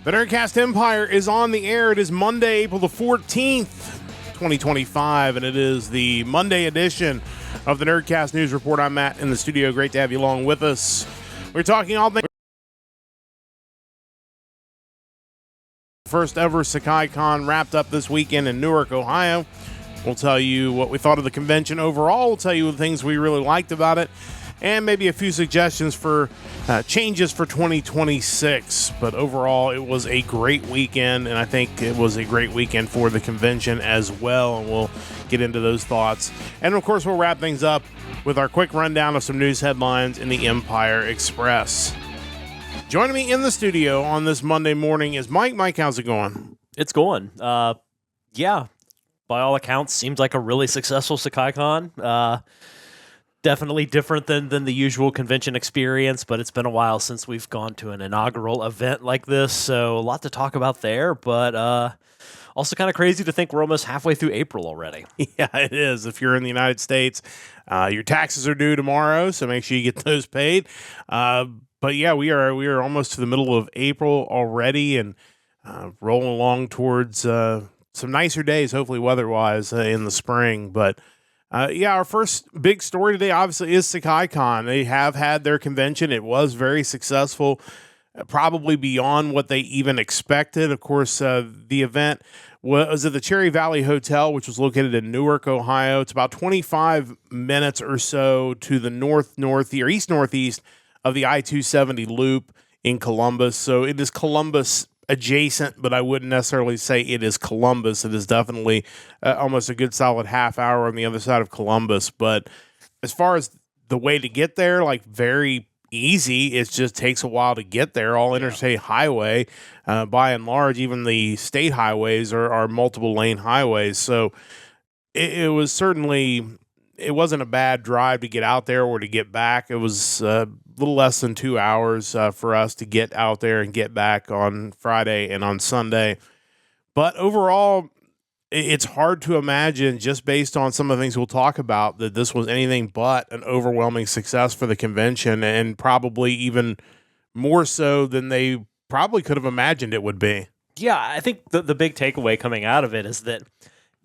The Nerdcast Empire is on the air. It is Monday, April the 14th, 2025, and it is the Monday edition of the Nerdcast News Report. I'm Matt in the studio. Great to have you along with us. We're talking all things. First ever Sekaicon wrapped up this weekend in Newark, Ohio. We'll tell you what we thought of the convention overall. We'll tell you the things we really liked about it, and maybe a few suggestions for changes for 2026. But overall, it was a great weekend, and I think it was a great weekend for the convention as well, and we'll get into those thoughts. And, of course, we'll wrap things up with our quick rundown of some news headlines in the Empire Express. Joining me in the studio on this Monday morning is Mike. Mike, how's it going? It's going. Yeah, by all accounts, seems like a really successful Sekaicon. Definitely different than the usual convention experience, but it's been a while since we've gone to an inaugural event like this, so a lot to talk about there, but also kind of crazy to think we're almost halfway through April already. Yeah, it is. If you're in the United States, your taxes are due tomorrow, so make sure you get those paid. But yeah, we are almost to the middle of April already, and rolling along towards some nicer days, hopefully weather-wise, in the spring, but yeah, our first big story today obviously is Sekaicon. They have had their convention. It was very successful, probably beyond what they even expected. Of course, the event was at the Cherry Valley Hotel, which was located in Newark, Ohio. It's about 25 minutes or so to the east-northeast of the I-270 loop in Columbus. So it is Columbus adjacent, but I wouldn't necessarily say it is Columbus. It is definitely almost a good solid half hour on the other side of Columbus. But as far as the way to get there, like very easy. It just takes a while to get there. All interstate highway, by and large, even the state highways are multiple lane highways. So it was certainly, it wasn't a bad drive to get out there or to get back. It was a little less than 2 hours for us to get out there and get back on Friday and on Sunday. But overall, it's hard to imagine, just based on some of the things we'll talk about, that this was anything but an overwhelming success for the convention, and probably even more so than they probably could have imagined it would be. Yeah, I think the big takeaway coming out of it is that,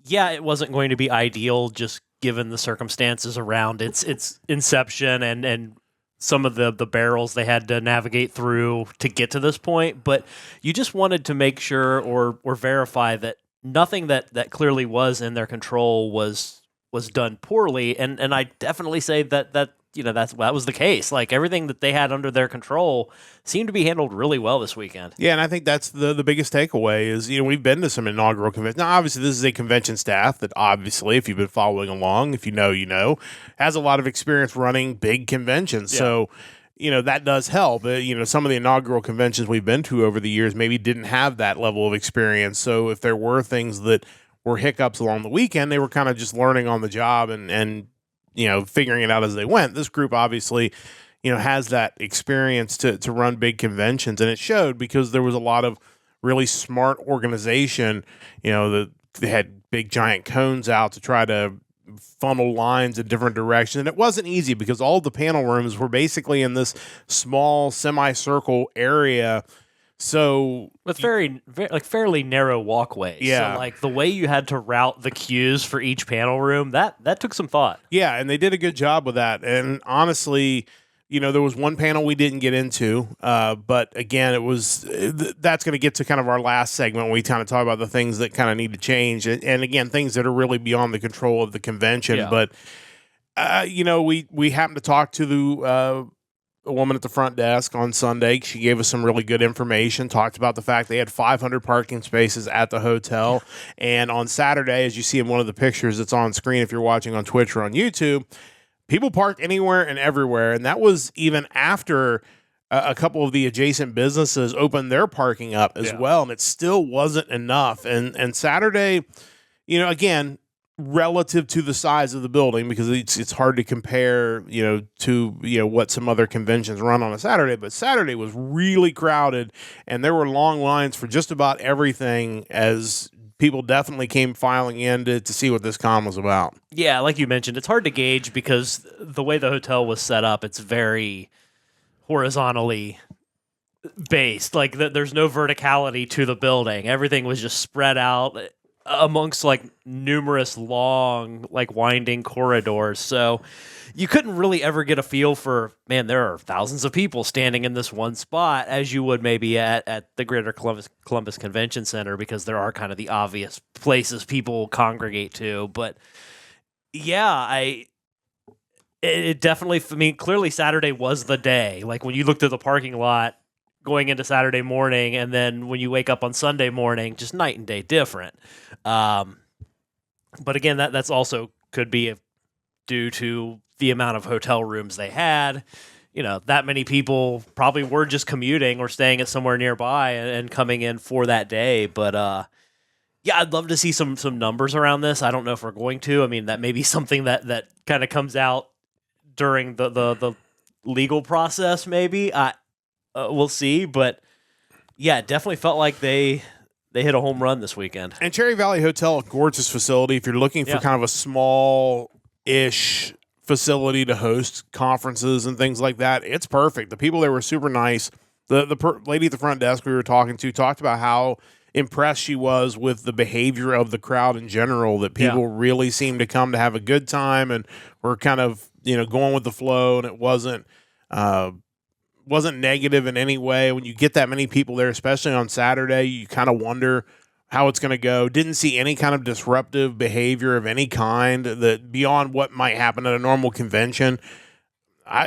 yeah, it wasn't going to be ideal just given the circumstances around its inception and some of the barrels they had to navigate through to get to this point, but you just wanted to make sure or verify that nothing that clearly was in their control was done poorly, and I definitely say that that was the case. Like, everything that they had under their control seemed to be handled really well this weekend. Yeah, and I think that's the biggest takeaway is, we've been to some inaugural conventions. Now, obviously, this is a convention staff that obviously, if you've been following along, if you know, has a lot of experience running big conventions. Yeah. So, that does help. Some of the inaugural conventions we've been to over the years maybe didn't have that level of experience. So if there were things that were hiccups along the weekend, they were kind of just learning on the job and figuring it out as they went. This group obviously, has that experience to run big conventions, and it showed because there was a lot of really smart organization. They had big giant cones out to try to funnel lines in different directions, and it wasn't easy because all the panel rooms were basically in this small semicircle area. So with fairly narrow walkways. Yeah. So like the way you had to route the queues for each panel room, that took some thought. Yeah, and they did a good job with that. And honestly, there was one panel we didn't get into, but again, that's going to get to kind of our last segment when we kind of talk about the things that kind of need to change, and again, things that are really beyond the control of the convention. Yeah. But we happened to talk to a woman at the front desk on Sunday. She gave us some really good information, talked about the fact they had 500 parking spaces at the hotel. And on Saturday, as you see in one of the pictures that's on screen if you're watching on Twitch or on YouTube, people parked anywhere and everywhere. And that was even after a couple of the adjacent businesses opened their parking up as well. And it still wasn't enough. And Saturday, again, relative to the size of the building, because it's hard to compare, to what some other conventions run on a Saturday, but Saturday was really crowded, and there were long lines for just about everything as people definitely came filing in to see what this con was about. Yeah, like you mentioned, it's hard to gauge because the way the hotel was set up, it's very horizontally based. Like there's no verticality to the building. Everything was just spread out amongst like numerous long, like winding corridors. So you couldn't really ever get a feel for, man, there are thousands of people standing in this one spot as you would maybe at the Greater Columbus Convention Center, because there are kind of the obvious places people congregate to. But yeah, it definitely, I mean, clearly Saturday was the day. Like when you looked at the parking lot going into Saturday morning, and then when you wake up on Sunday morning, just night and day different. But again, that's also could be due to the amount of hotel rooms they had. You know, that many people probably were just commuting or staying at somewhere nearby and coming in for that day. But yeah, I'd love to see some numbers around this. I don't know if we're going to. I mean, that may be something that kind of comes out during the legal process, maybe. We'll see. But yeah, it definitely felt like they hit a home run this weekend. And Cherry Valley Hotel, a gorgeous facility. If you're looking for kind of a small-ish facility to host conferences and things like that, it's perfect. The people there were super nice. The lady at the front desk we were talking to talked about how impressed she was with the behavior of the crowd in general, that people really seemed to come to have a good time and were kind of, going with the flow, and it wasn't negative in any way. When you get that many people there, especially on Saturday, you kind of wonder how it's going to go. Didn't see any kind of disruptive behavior of any kind that beyond what might happen at a normal convention.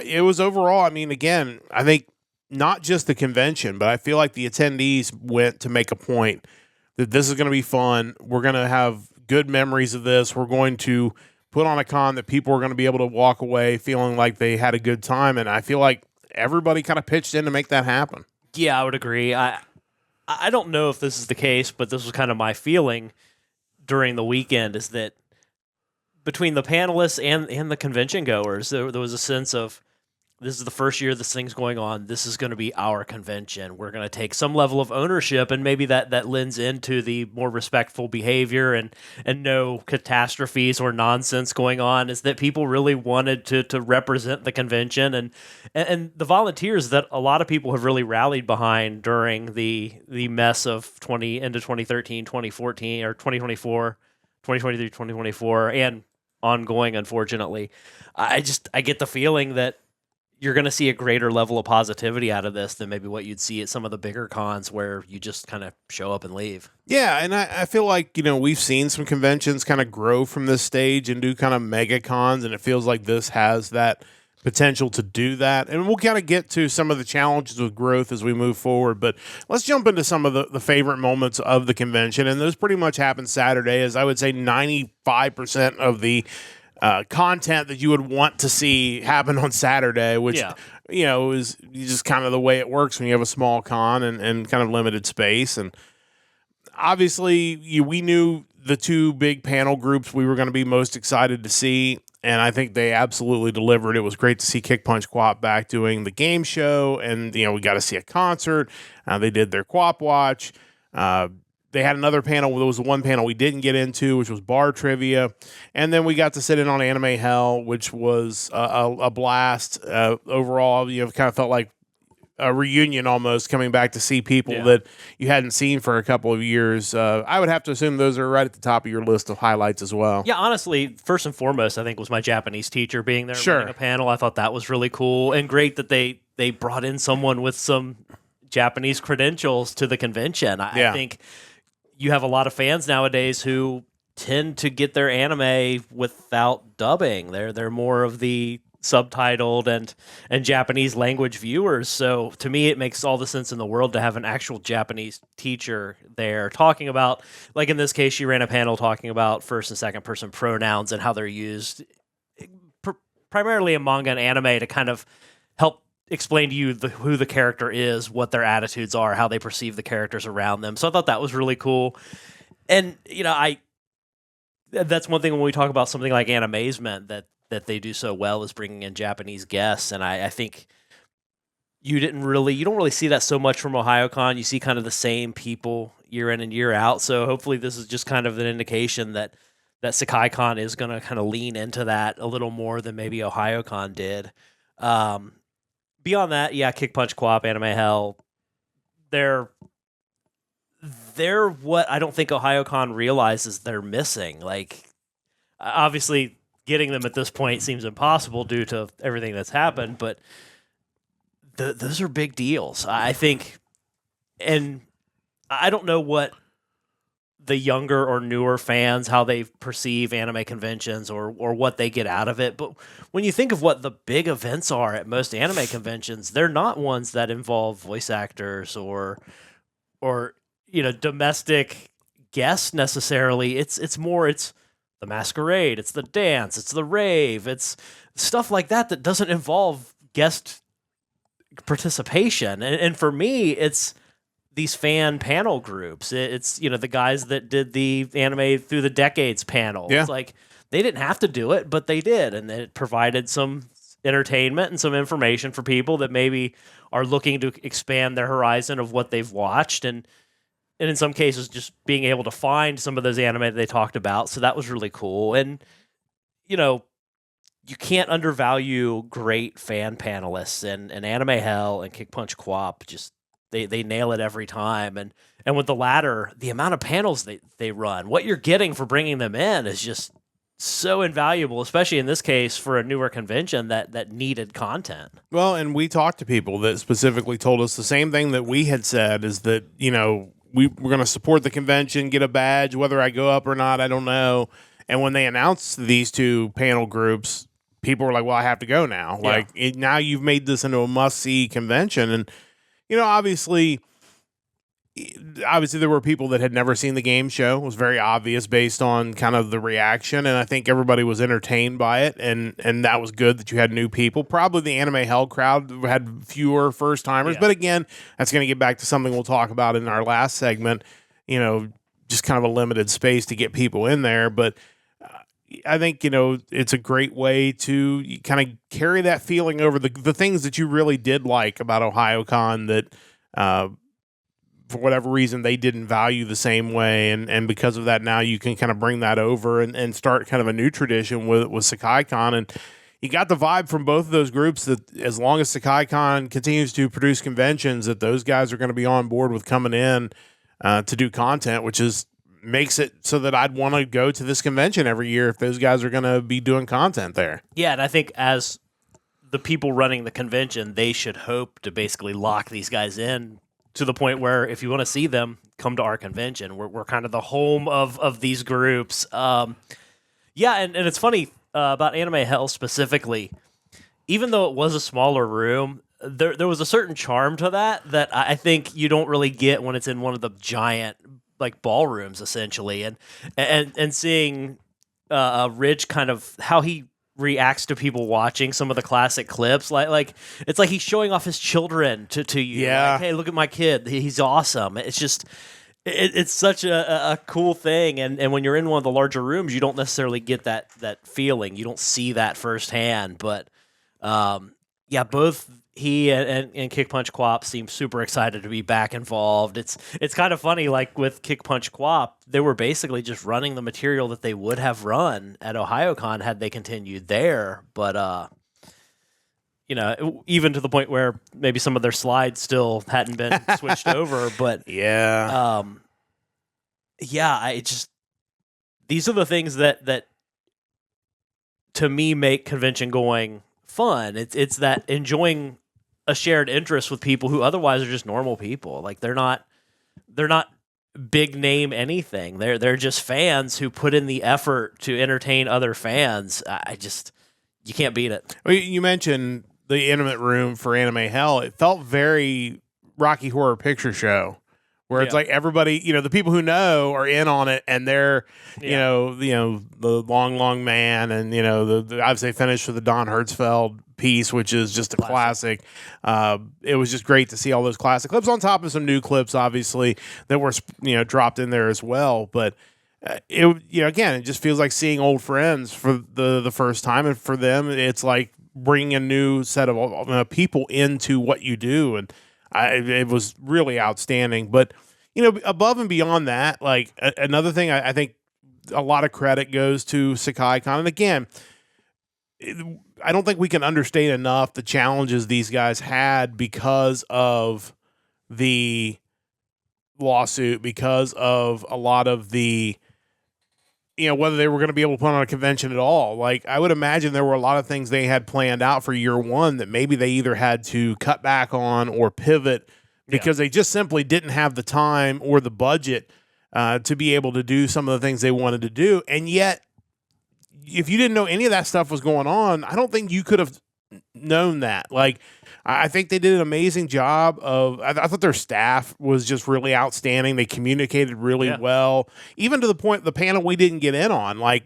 It was overall, I mean, again, I think not just the convention, but I feel like the attendees went to make a point that this is going to be fun. We're going to have good memories of this. We're going to put on a con that people are going to be able to walk away feeling like they had a good time. And I feel like everybody kind of pitched in to make that happen. Yeah, I would agree. I don't know if this is the case, but this was kind of my feeling during the weekend, is that between the panelists and the convention goers, there was a sense of, this is the first year this thing's going on. This is going to be our convention. We're going to take some level of ownership, and maybe that lends into the more respectful behavior and no catastrophes or nonsense going on, is that people really wanted to represent the convention and the volunteers that a lot of people have really rallied behind during the mess of into 2013, 2014, or 2024, 2023, 2024, and ongoing, unfortunately. I get the feeling that you're going to see a greater level of positivity out of this than maybe what you'd see at some of the bigger cons where you just kind of show up and leave. Yeah, and I feel like, we've seen some conventions kind of grow from this stage and do kind of mega cons, and it feels like this has that potential to do that. And we'll kind of get to some of the challenges with growth as we move forward, but let's jump into some of the favorite moments of the convention, and those pretty much happened Saturday, as I would say 95% of the content that you would want to see happen on Saturday, which, is just kind of the way it works when you have a small con and kind of limited space. And obviously, we knew the two big panel groups we were going to be most excited to see, and I think they absolutely delivered. It was great to see Kick Punch Co-op back doing the game show, and, we got to see a concert. They did their Co-op Watch. They had another panel. There was one panel we didn't get into, which was bar trivia. And then we got to sit in on Anime Hell, which was a blast. Overall, kind of felt like a reunion almost, coming back to see people that you hadn't seen for a couple of years. I would have to assume those are right at the top of your list of highlights as well. Yeah, honestly, first and foremost, I think was my Japanese teacher being there running a panel. I thought that was really cool and great that they brought in someone with some Japanese credentials to the convention. I think you have a lot of fans nowadays who tend to get their anime without dubbing. They're more of the subtitled and Japanese language viewers. So to me, it makes all the sense in the world to have an actual Japanese teacher there talking about, like in this case, she ran a panel talking about first and second person pronouns and how they're used primarily in manga and anime to kind of help explain to you who the character is, what their attitudes are, how they perceive the characters around them. So I thought that was really cool. And, that's one thing when we talk about something like Animazement that they do so well, is bringing in Japanese guests. And I think you don't really see that so much from OhioCon. You see kind of the same people, year in and year out. So hopefully this is just kind of an indication that Sekaicon is going to kind of lean into that a little more than maybe OhioCon did. Beyond that, yeah, Kick Punch Co-op, Anime Hell, they're what I don't think OhioCon realizes they're missing. Like, obviously, getting them at this point seems impossible due to everything that's happened, but those are big deals, I think. And I don't know what the younger or newer fans, how they perceive anime conventions or what they get out of it. But when you think of what the big events are at most anime conventions, they're not ones that involve voice actors or domestic guests necessarily. It's the masquerade, it's the dance, it's the rave, it's stuff like that doesn't involve guest participation. And for me, it's these fan panel groups. It's the guys that did the Anime Through the Decades panel. Yeah. It's like they didn't have to do it, but they did, and it provided some entertainment and some information for people that maybe are looking to expand their horizon of what they've watched, and in some cases just being able to find some of those anime that they talked about. So that was really cool. And you can't undervalue great fan panelists, and Anime Hell and Kick Punch Co-op just they nail it every time. And with the latter, the amount of panels they run, what you're getting for bringing them in is just so invaluable, especially in this case for a newer convention that needed content. Well, and we talked to people that specifically told us the same thing that we had said, is that, we're going to support the convention, get a badge, whether I go up or not, I don't know. And when they announced these two panel groups, people were like, well, I have to go now. Yeah. Like, now you've made this into a must-see convention. And, obviously there were people that had never seen the game show. It was very obvious based on kind of the reaction, and I think everybody was entertained by it, and that was good that you had new people. Probably the Anime Hell crowd had fewer first-timers, but again, that's going to get back to something we'll talk about in our last segment, just kind of a limited space to get people in there. But I think, it's a great way to kind of carry that feeling over the things that you really did like about OhioCon that for whatever reason they didn't value the same way. And because of that, now you can kind of bring that over and start kind of a new tradition with Sekaicon. And you got the vibe from both of those groups that as long as Sekaicon continues to produce conventions, that those guys are going to be on board with coming in to do content, which makes it so that I'd want to go to this convention every year if those guys are going to be doing content there. Yeah, and I think as the people running the convention, they should hope to basically lock these guys in to the point where if you want to see them, come to our convention. We're kind of the home of these groups. And it's funny about Anime Hell specifically, even though it was a smaller room, there was a certain charm to that I think you don't really get when it's in one of the giant like ballrooms essentially, and seeing Rich kind of how he reacts to people watching some of the classic clips, like it's like he's showing off his children to you. Yeah. Like, hey, look at my kid, he's awesome. It's just it's such a cool thing, and when you're in one of the larger rooms, you don't necessarily get that feeling. You don't see that firsthand, but both he and Kick Punch Co-op seem super excited to be back involved. It's kind of funny, like with Kick Punch Co-op, they were basically just running the material that they would have run at OhioCon had they continued there. But even to the point where maybe some of their slides still hadn't been switched over. But these are the things that to me make convention going fun. It's that enjoying a shared interest with people who otherwise are just normal people. Like they're not big name anything. They're just fans who put in the effort to entertain other fans. You can't beat it. Well, you mentioned the intimate room for Anime Hell. It felt very Rocky Horror Picture Show, where it's like everybody, the people who know are in on it, and they're, the long man, and the I'd say finish with the Don Hertzfeld piece, which is just a classic. It was just great to see all those classic clips on top of some new clips, obviously, that were dropped in there as well. But again, it just feels like seeing old friends for the first time, and for them, it's like bringing a new set of people into what you do, and it was really outstanding. But above and beyond that, like another thing, I think a lot of credit goes to Sekaicon. And again, I don't think we can understate enough the challenges these guys had because of the lawsuit, because of a lot of the, whether they were going to be able to put on a convention at all. Like, I would imagine there were a lot of things they had planned out for year one that maybe they either had to cut back on or pivot because they just simply didn't have the time or the budget to be able to do some of the things they wanted to do. And yet, if you didn't know any of that stuff was going on, I don't think you could have known that. Like, I think they did an amazing job of, I thought their staff was just really outstanding. They communicated really well, even to the point the panel we didn't get in on, like,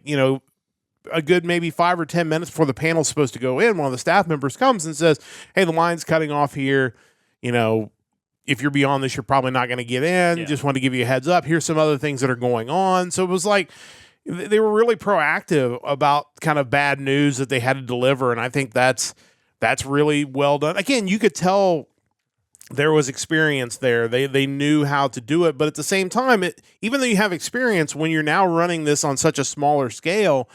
a good maybe 5 or 10 minutes before the panel's supposed to go in, one of the staff members comes and says, hey, the line's cutting off here. If you're beyond this, you're probably not going to get in. Just want to give you a heads up. Here's some other things that are going on. So it was like, they were really proactive about kind of bad news that they had to deliver. And I think that's really well done. Again, you could tell there was experience there. They knew how to do it. But at the same time, even though you have experience, when you're now running this on such a smaller scale,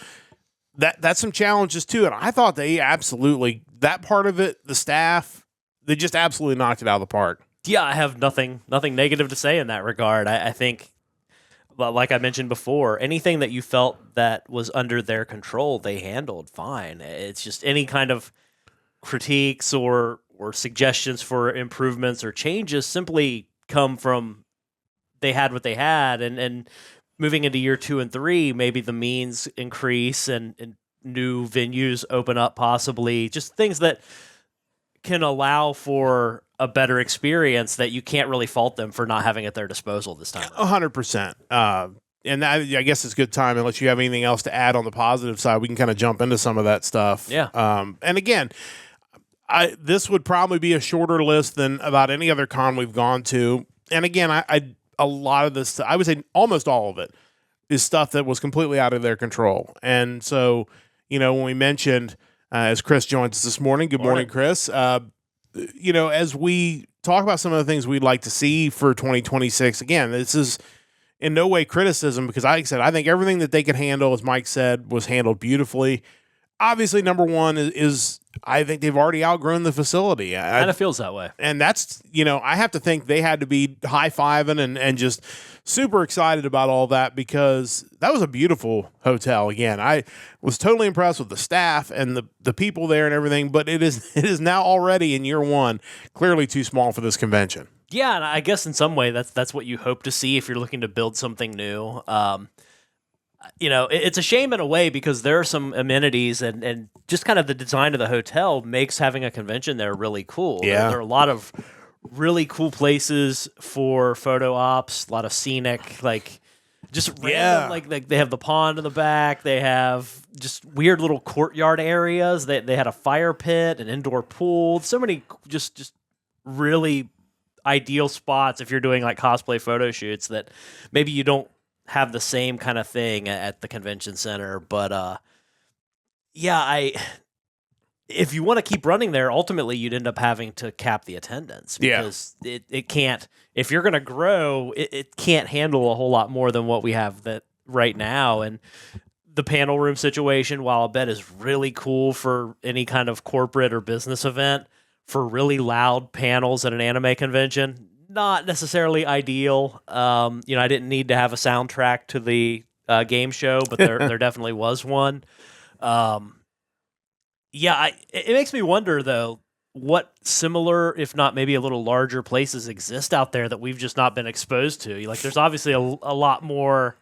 that's some challenges too. And I thought they absolutely, that part of it, the staff, they just absolutely knocked it out of the park. Yeah, I have nothing negative to say in that regard. I think, like I mentioned before, anything that you felt that was under their control, they handled fine. It's just any kind of critiques or suggestions for improvements or changes simply come from they had what they had, and moving into year 2 and 3, maybe the means increase and new venues open up, possibly just things that can allow for a better experience that you can't really fault them for not having at their disposal this time. 100%. And that, I guess it's a good time, unless you have anything else to add on the positive side, we can kind of jump into some of that stuff. Yeah. And again, this would probably be a shorter list than about any other con we've gone to. And again, a lot of this, I would say almost all of it, is stuff that was completely out of their control. And so, when we mentioned, as Chris joins us this morning, good morning, Chris. As we talk about some of the things we'd like to see for 2026, again, this is in no way criticism, because like I said, I think everything that they could handle, as Mike said, was handled beautifully. Obviously, number one is I think they've already outgrown the facility. It kind of feels that way. And that's, I have to think they had to be high-fiving and just super excited about all that, because that was a beautiful hotel. Again, I was totally impressed with the staff and the people there and everything, but it is now already in year one clearly too small for this convention. Yeah, and I guess in some way that's what you hope to see if you're looking to build something new. It's a shame in a way, because there are some amenities and just kind of the design of the hotel makes having a convention there really cool. Yeah. There are a lot of really cool places for photo ops, a lot of scenic, like just random, like they have the pond in the back. They have just weird little courtyard areas. They had a fire pit, an indoor pool. So many just really ideal spots if you're doing like cosplay photo shoots that maybe you don't have the same kind of thing at the convention center. But if you want to keep running there, ultimately you'd end up having to cap the attendance, because it can't, if you're going to grow, it can't handle a whole lot more than what we have that right now. And the panel room situation, while I bet is really cool for any kind of corporate or business event, for really loud panels at an anime convention, not necessarily ideal. I didn't need to have a soundtrack to the game show, but there definitely was one. It makes me wonder, though, what similar, if not maybe a little larger places exist out there that we've just not been exposed to. Like, there's obviously a lot more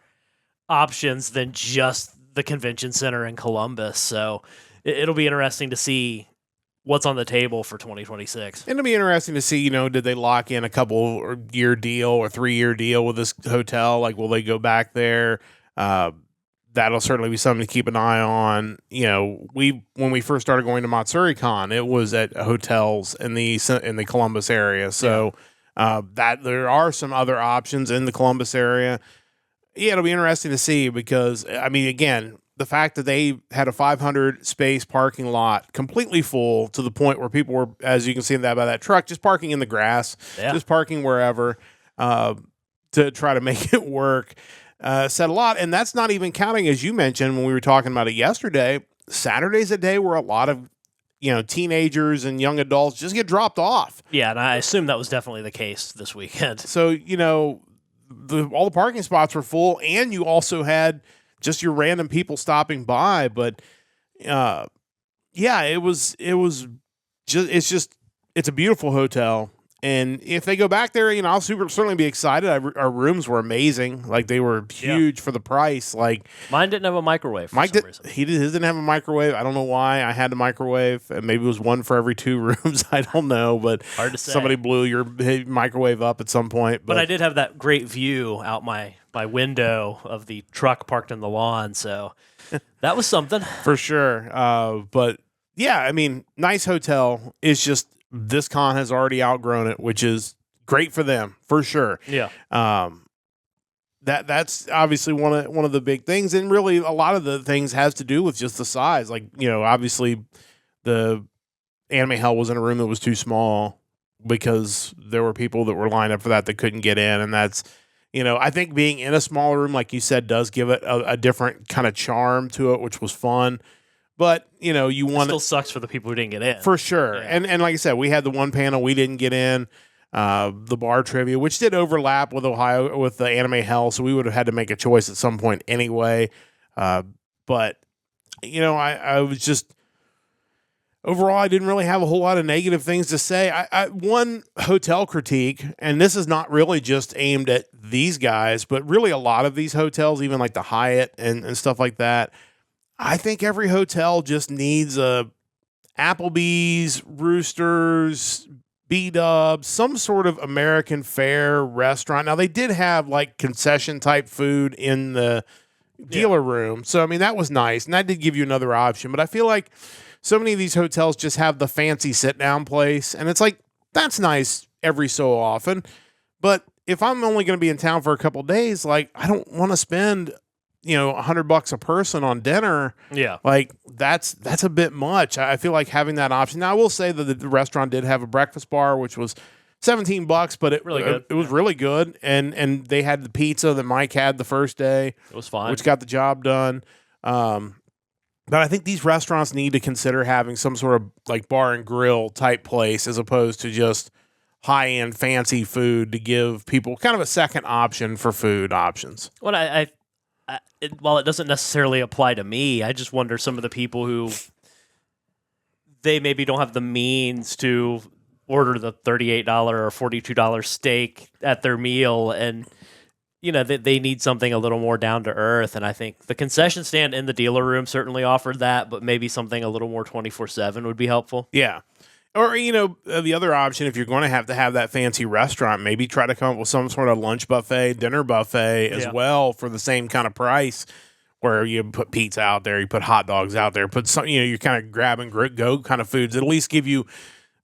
options than just the convention center in Columbus. So it'll be interesting to see what's on the table for 2026. And it'll be interesting to see, did they lock in a couple year deal or 3-year deal with this hotel? Like, will they go back there? That'll certainly be something to keep an eye on. When we first started going to MatsuriCon, it was at hotels in the Columbus area. So that there are some other options in the Columbus area. Yeah, it'll be interesting to see, because again, the fact that they had a 500 space parking lot completely full to the point where people were, as you can see by that truck, just parking in the grass, just parking wherever. to try to make it work. Said a lot, and that's not even counting, as you mentioned when we were talking about it yesterday. Saturday's a day where a lot of teenagers and young adults just get dropped off. Yeah, and I assume that was definitely the case this weekend. So all the parking spots were full, and you also had just your random people stopping by. But it was it's a beautiful hotel. And if they go back there, I'll certainly be excited. Our rooms were amazing. Like, they were huge for the price. Like, mine didn't have a microwave. His didn't have a microwave. I don't know why I had a microwave. Maybe it was one for every 2 rooms. I don't know. But hard to say. Somebody blew your microwave up at some point. But I did have that great view out my window of the truck parked in the lawn. So that was something. For sure. But yeah, nice hotel. It's just, this con has already outgrown it, which is great for them, for sure. Yeah. That's obviously one of the big things, and really a lot of the things has to do with just the size. Like, obviously the Anime Hell was in a room that was too small because there were people that were lined up for that couldn't get in, and that's I think being in a smaller room, like you said, does give it a different kind of charm to it, which was fun. But, you want... It still sucks for the people who didn't get in. For sure. Yeah. And like I said, we had the one panel we didn't get in, the bar trivia, which did overlap with the Anime Hell, so we would have had to make a choice at some point anyway. But, I was just... Overall, I didn't really have a whole lot of negative things to say. One hotel critique, and this is not really just aimed at these guys, but really a lot of these hotels, even like the Hyatt and stuff like that, I think every hotel just needs a Applebee's, Roosters, B-Dubs, some sort of American fare restaurant. Now, they did have like concession type food in the dealer room. So, that was nice. And that did give you another option. But I feel like so many of these hotels just have the fancy sit down place. And it's like, that's nice every so often. But if I'm only going to be in town for a couple of days, like, I don't want to spend $100 a person on dinner. Yeah. Like, that's a bit much. I feel like having that option. Now, I will say that the restaurant did have a breakfast bar, which was $17, but it was really good. And they had the pizza that Mike had the first day. It was fine. Which got the job done. But I think these restaurants need to consider having some sort of like bar and grill type place as opposed to just high-end fancy food to give people kind of a second option for food options. Well, while it doesn't necessarily apply to me, I just wonder some of the people who they maybe don't have the means to order the $38 or $42 steak at their meal, and they need something a little more down to earth. And I think the concession stand in the dealer room certainly offered that, but maybe something a little more 24/7 would be helpful. Yeah. Or, the other option, if you're going to have that fancy restaurant, maybe try to come up with some sort of lunch buffet, dinner buffet as well for the same kind of price, where you put pizza out there, you put hot dogs out there, put some, you're kind of grab and go kind of foods that at least give you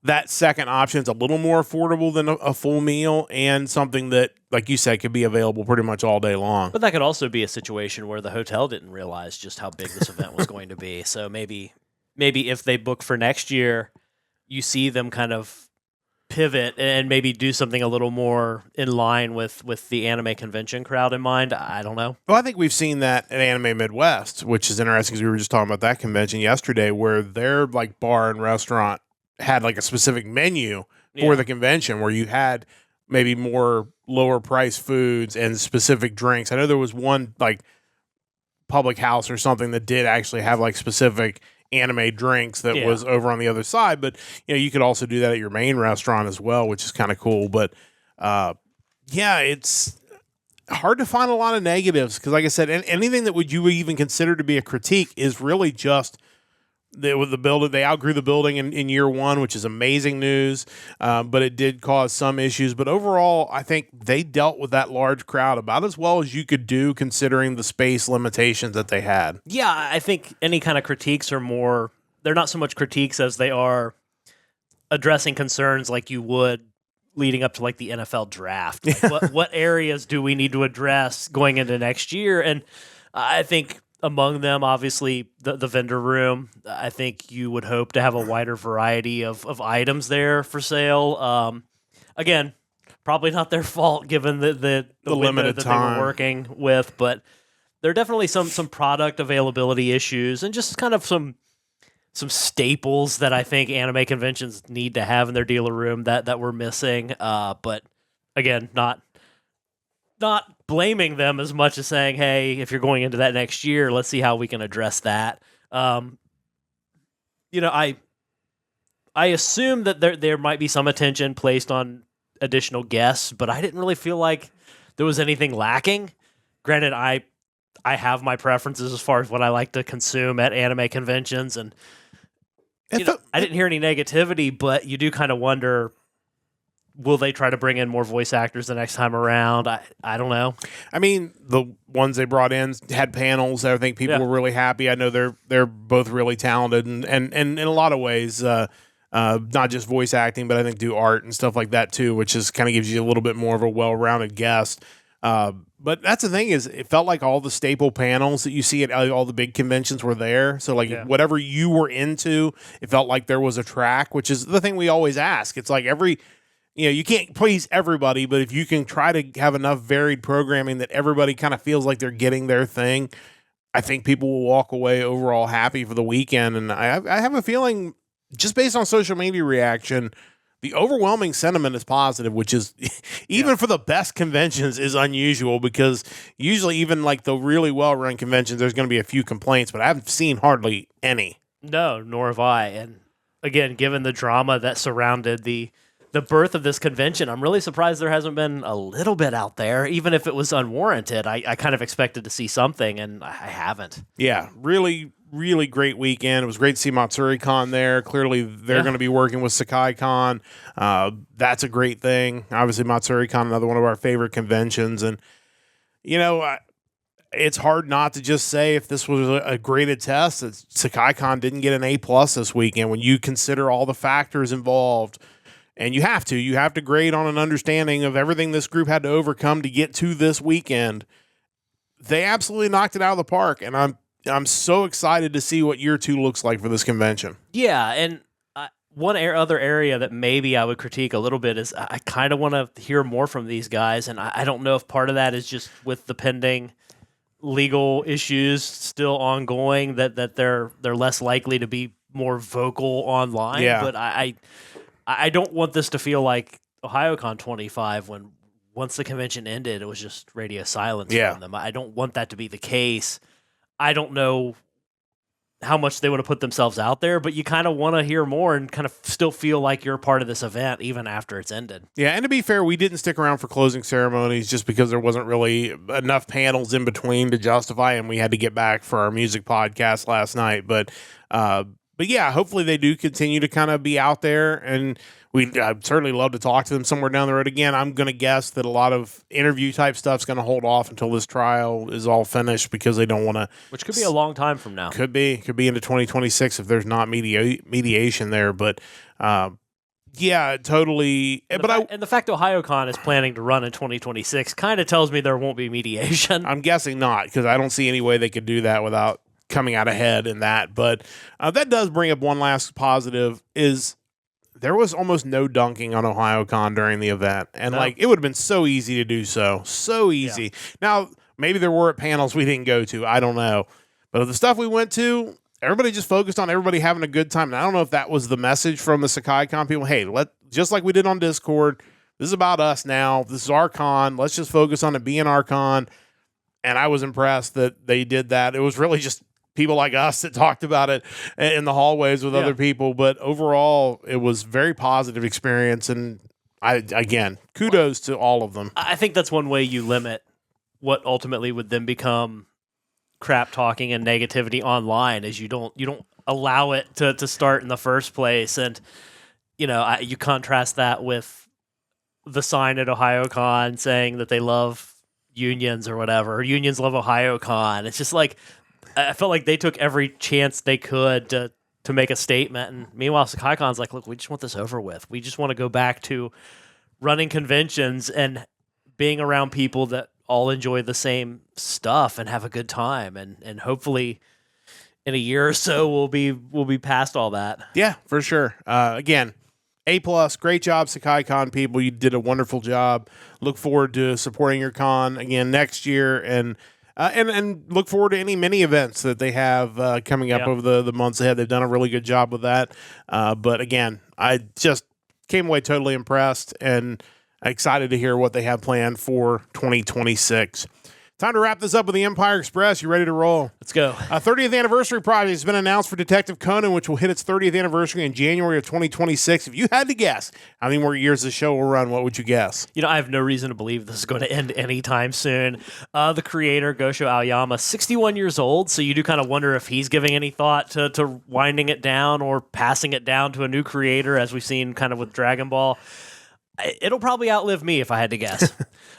that second option. It's a little more affordable than a full meal, and something that, like you said, could be available pretty much all day long. But that could also be a situation where the hotel didn't realize just how big this event was going to be. So maybe if they book for next year, you see them kind of pivot and maybe do something a little more in line with the anime convention crowd in mind. I don't know. Well, I think we've seen that at Anime Midwest, which is interesting because we were just talking about that convention yesterday, where their like bar and restaurant had like a specific menu for the convention, where you had maybe more lower price foods and specific drinks. I know there was one like public house or something that did actually have like specific anime drinks that was over on the other side, but you could also do that at your main restaurant as well, which is kind of cool. But it's hard to find a lot of negatives because, like I said, anything that you would even consider to be a critique is really just with the building. They outgrew the building in year one, which is amazing news, but it did cause some issues. But overall, I think they dealt with that large crowd about as well as you could do, considering the space limitations that they had. Yeah, I think any kind of critiques are more, they're not so much critiques as they are addressing concerns like you would leading up to like the NFL draft. Like what areas do we need to address going into next year? And I think among them, obviously, the vendor room. I think you would hope to have a wider variety of items there for sale. Again, probably not their fault given the window limited that time they were working with, but there are definitely some product availability issues and just kind of some staples that I think anime conventions need to have in their dealer room that we're missing. But again, not blaming them as much as saying, hey, if you're going into that next year, let's see how we can address that. I assume that there might be some attention placed on additional guests, but I didn't really feel like there was anything lacking. Granted, I have my preferences as far as what I like to consume at anime conventions, and I didn't hear any negativity, but you do kind of wonder, will they try to bring in more voice actors the next time around? I don't know. I mean, the ones they brought in had panels. I think people were really happy. I know they're both really talented and in a lot of ways, not just voice acting, but I think do art and stuff like that too, which is kind of gives you a little bit more of a well-rounded guest. But that's the thing is, it felt like all the staple panels that you see at all the big conventions were there. So like whatever you were into, it felt like there was a track, which is the thing we always ask. It's like you can't please everybody, but if you can try to have enough varied programming that everybody kind of feels like they're getting their thing, I think people will walk away overall happy for the weekend. And I have a feeling, just based on social media reaction, the overwhelming sentiment is positive, which is even for the best conventions is unusual, because usually even like the really well-run conventions, there's going to be a few complaints, but I haven't seen hardly any. No, nor have I. And again, given the drama that surrounded the birth of this convention, I'm really surprised there hasn't been a little bit out there, even if it was unwarranted. I kind of expected to see something, and I haven't. Yeah, really, really great weekend. It was great to see Matsuri-Con there. Clearly, they're going to be working with Sekaicon. That's a great thing. Obviously, Matsuri-Con, another one of our favorite conventions. And, it's hard not to just say, if this was a graded test, that Sekaicon didn't get an A+ this weekend when you consider all the factors involved. And you have to grade on an understanding of everything this group had to overcome to get to this weekend. They absolutely knocked it out of the park, and I'm so excited to see what year 2 looks like for this convention. Yeah, and one other area that maybe I would critique a little bit is I kind of want to hear more from these guys, and I don't know if part of that is just with the pending legal issues still ongoing that they're less likely to be more vocal online. Yeah. But I don't want this to feel like OhioCon 25 when once the convention ended, it was just radio silence from them. I don't want that to be the case. I don't know how much they would have put themselves out there, but you kind of want to hear more and kind of still feel like you're part of this event even after it's ended. Yeah, and to be fair, we didn't stick around for closing ceremonies just because there wasn't really enough panels in between to justify, and we had to get back for our music podcast last night. But yeah, hopefully they do continue to kind of be out there, and I'd certainly love to talk to them somewhere down the road. Again, I'm going to guess that a lot of interview type stuff's going to hold off until this trial is all finished, because they don't want to. Which could be a long time from now. Could be into 2026 if there's not mediation there. But yeah, totally. And the fact OhioCon is planning to run in 2026 kind of tells me there won't be mediation. I'm guessing not, because I don't see any way they could do that without coming out ahead in that. But that does bring up one last positive, is there was almost no dunking on OhioCon during the event. And it would have been so easy to do so easy. Yeah. Now, maybe there were panels we didn't go to, I don't know. But the stuff we went to, everybody just focused on everybody having a good time. And I don't know if that was the message from the Sekaicon people. Hey, just like we did on Discord, this is about us now. This is our con. Let's just focus on it being our con. And I was impressed that they did that. It was really just people like us that talked about it in the hallways with other people. But overall, it was very positive experience. And kudos to all of them. I think that's one way you limit what ultimately would then become crap talking and negativity online, is you don't allow it to start in the first place. And, you contrast that with the sign at OhioCon saying that they love unions or whatever, or unions love OhioCon. It's just like, I felt like they took every chance they could to make a statement. And meanwhile, Sekaicon's like, look, we just want this over with. We just want to go back to running conventions and being around people that all enjoy the same stuff and have a good time. And hopefully in a year or so, we'll be past all that. Yeah, for sure. Again, A+. Great job, Sekaicon people. You did a wonderful job. Look forward to supporting your con again next year, and look forward to any mini events that they have coming up over the months ahead. They've done a really good job with that. But again, I just came away totally impressed and excited to hear what they have planned for 2026. Time to wrap this up with the Empire Express. You ready to roll? Let's go. A 30th anniversary project has been announced for Detective Conan, which will hit its 30th anniversary in January of 2026. If you had to guess how many more years the show will run, what would you guess? I have no reason to believe this is going to end anytime soon. The creator, Gosho Aoyama, 61 years old, so you do kind of wonder if he's giving any thought to winding it down or passing it down to a new creator, as we've seen kind of with Dragon Ball. It'll probably outlive me if I had to guess.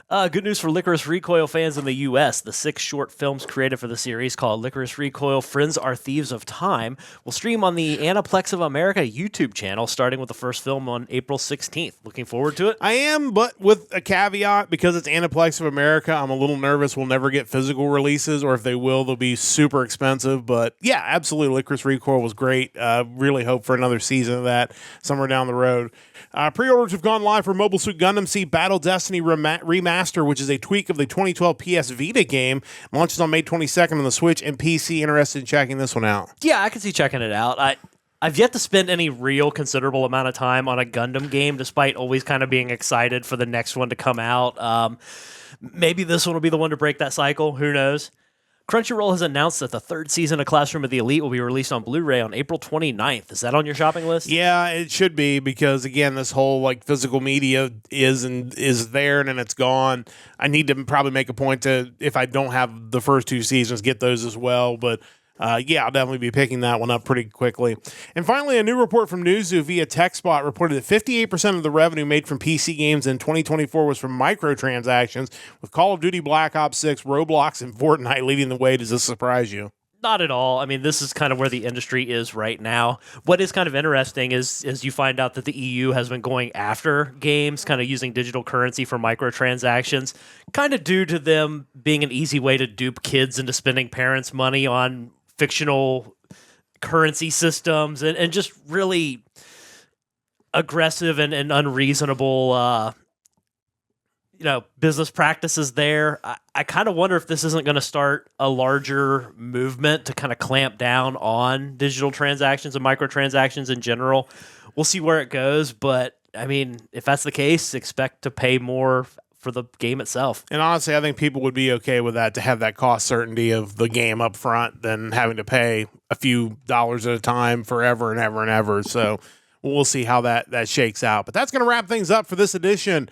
Good news for Licorice Recoil fans in the U.S. The 6 short films created for the series, called Licorice Recoil Friends Are Thieves of Time, will stream on the Aniplex of America YouTube channel, starting with the first film on April 16th. Looking forward to it? I am, but with a caveat, because it's Aniplex of America, I'm a little nervous we'll never get physical releases, or if they will, they'll be super expensive. But yeah, absolutely, Licorice Recoil was great. Really hope for another season of that somewhere down the road. Pre-orders have gone live for Mobile Suit Gundam Seed Battle Destiny Remaster, which is a tweak of the 2012 PS Vita game. Launches on May 22nd on the Switch and PC. Interested in checking this one out? Yeah, I can see checking it out. I've yet to spend any real considerable amount of time on a Gundam game, despite always kind of being excited for the next one to come out. Maybe this one will be the one to break that cycle. Who knows? Crunchyroll has announced that the 3rd season of Classroom of the Elite will be released on Blu-ray on April 29th. Is that on your shopping list? Yeah, it should be, because again, this whole physical media is there and then it's gone. I need to probably make a point to, if I don't have the first 2 seasons, get those as well. But yeah, I'll definitely be picking that one up pretty quickly. And finally, a new report from Newzoo via TechSpot reported that 58% of the revenue made from PC games in 2024 was from microtransactions, with Call of Duty Black Ops 6, Roblox, and Fortnite leading the way. Does this surprise you? Not at all. I mean, this is kind of where the industry is right now. What is kind of interesting is you find out that the EU has been going after games, kind of using digital currency for microtransactions, kind of due to them being an easy way to dupe kids into spending parents' money on fictional currency systems and just really aggressive and unreasonable business practices there. I kind of wonder if this isn't going to start a larger movement to kind of clamp down on digital transactions and microtransactions in general. We'll see where it goes, but I mean, if that's the case, expect to pay more for the game itself. And honestly, I think people would be okay with that, to have that cost certainty of the game up front than having to pay a few dollars at a time forever and ever and ever. So we'll see how that shakes out. But that's going to wrap things up for this edition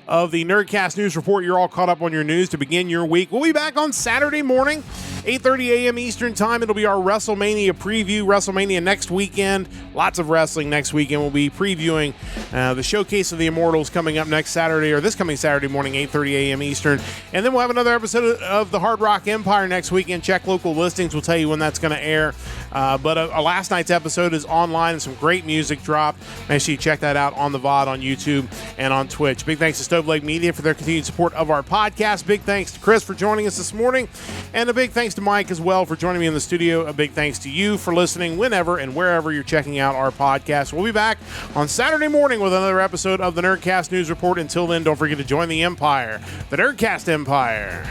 of the Nerdcast News Report. You're all caught up on your news to begin your week. We'll be back on Saturday morning, 8:30 a.m. Eastern Time. It'll be our WrestleMania preview. WrestleMania next weekend. Lots of wrestling next weekend. We'll be previewing the Showcase of the Immortals coming up next Saturday, or this coming Saturday morning, 8:30 a.m. Eastern. And then we'll have another episode of the Hard Rock Empire next weekend. Check local listings. We'll tell you when that's going to air. But last night's episode is online, and some great music dropped. Make sure you check that out on the VOD on YouTube and on Twitch. Big thanks to Stoveleg Media for their continued support of our podcast. Big thanks to Chris for joining us this morning. And a big thanks to Mike as well for joining me in the studio. A big thanks to you for listening whenever and wherever you're checking out our podcast. We'll be back on Saturday morning with another episode of the Nerdcast News Report. Until then, don't forget to join the Empire, the Nerdcast Empire.